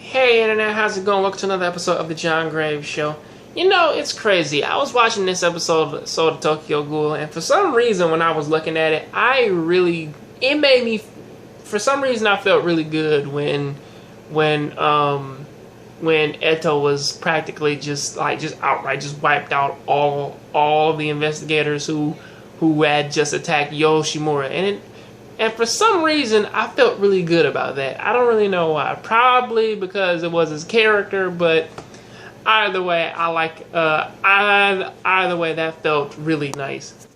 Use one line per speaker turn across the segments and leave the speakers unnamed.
Hey internet, how's it going? Welcome to another episode of the John Graves Show. You know, it's crazy. I was watching this episode of Soul of Tokyo Ghoul, and for some reason when I was looking at it, it made me, for some reason I felt really good when Eto was practically just outright just wiped out all the investigators who had just attacked Yoshimura, and for some reason, I felt really good about that. I don't really know why. Probably because it was his character, but either way, either way, that felt really nice.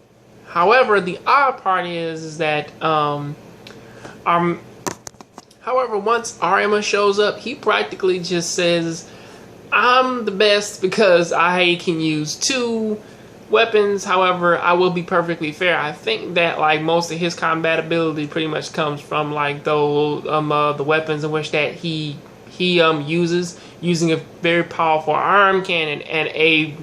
However, the odd part is that, however, once Arima shows up, he practically just says, "I'm the best because I can use two weapons." However, I will be perfectly fair. I think that most of his combat ability pretty much comes from the weapons in which that he uses, using a very powerful arm cannon and a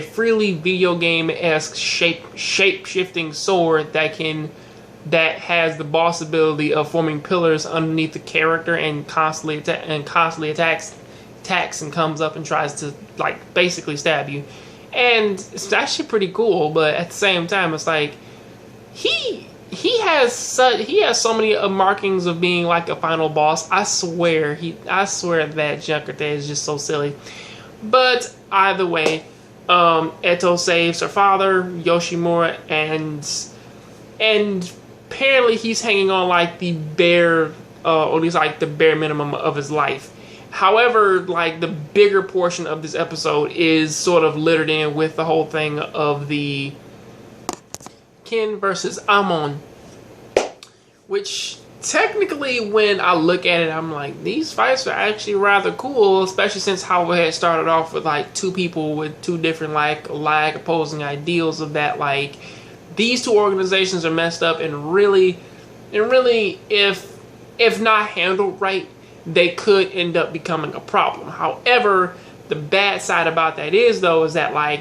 freely video game-esque shape-shifting sword that has the boss ability of forming pillars underneath the character and constantly attacks and comes up and tries to basically stab you. And it's actually pretty cool, but at the same time, it's like he has so many markings of being like a final boss. I swear that Junker is just so silly. But either way, Eto saves her father, Yoshimura, and apparently he's hanging on the bare, or at least the bare minimum of his life. However, the bigger portion of this episode is sort of littered in with the whole thing of the Ken versus Amon, which technically, when I look at it, I'm like, these fights are actually rather cool, especially since how we had started off with two people with two different opposing ideals of that. These two organizations are messed up, and really, if not handled right, they could end up becoming a problem. However, the bad side about that is that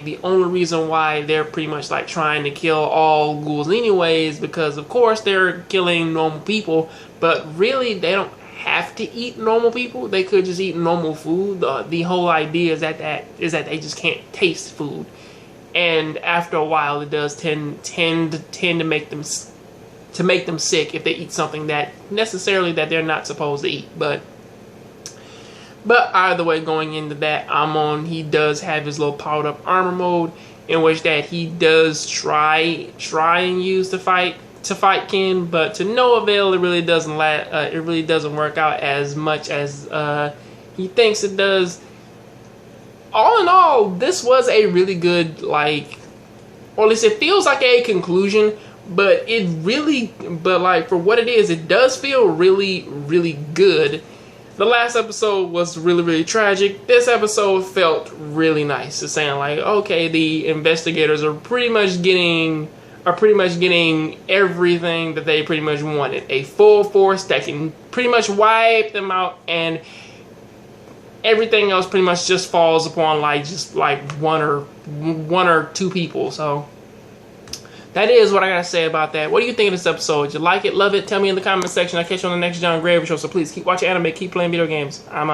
the only reason why they're pretty much trying to kill all ghouls anyways, because of course they're killing normal people, but really they don't have to eat normal people. They could just eat normal food. The whole idea is that they just can't taste food, and after a while it does tend to make them sick if they eat something that they're not supposed to eat. But either way, going into that, Amon, he does have his little powered up armor mode, in which that he does try and use to fight Ken, but to no avail. It really doesn't work out as much as he thinks it does. All in all, this was a really good, or at least it feels like a conclusion, but for what it is, it does feel really, really good. The last episode was really, really tragic. This episode felt really nice. It's saying okay, the investigators are pretty much getting everything that they pretty much wanted. A full force that can pretty much wipe them out, and everything else pretty much just falls upon one or two people. So that is what I gotta say about that. What do you think of this episode? Did you like it? Love it? Tell me in the comment section. I'll catch you on the next John Graves Show. So please keep watching anime, keep playing video games. I'm out.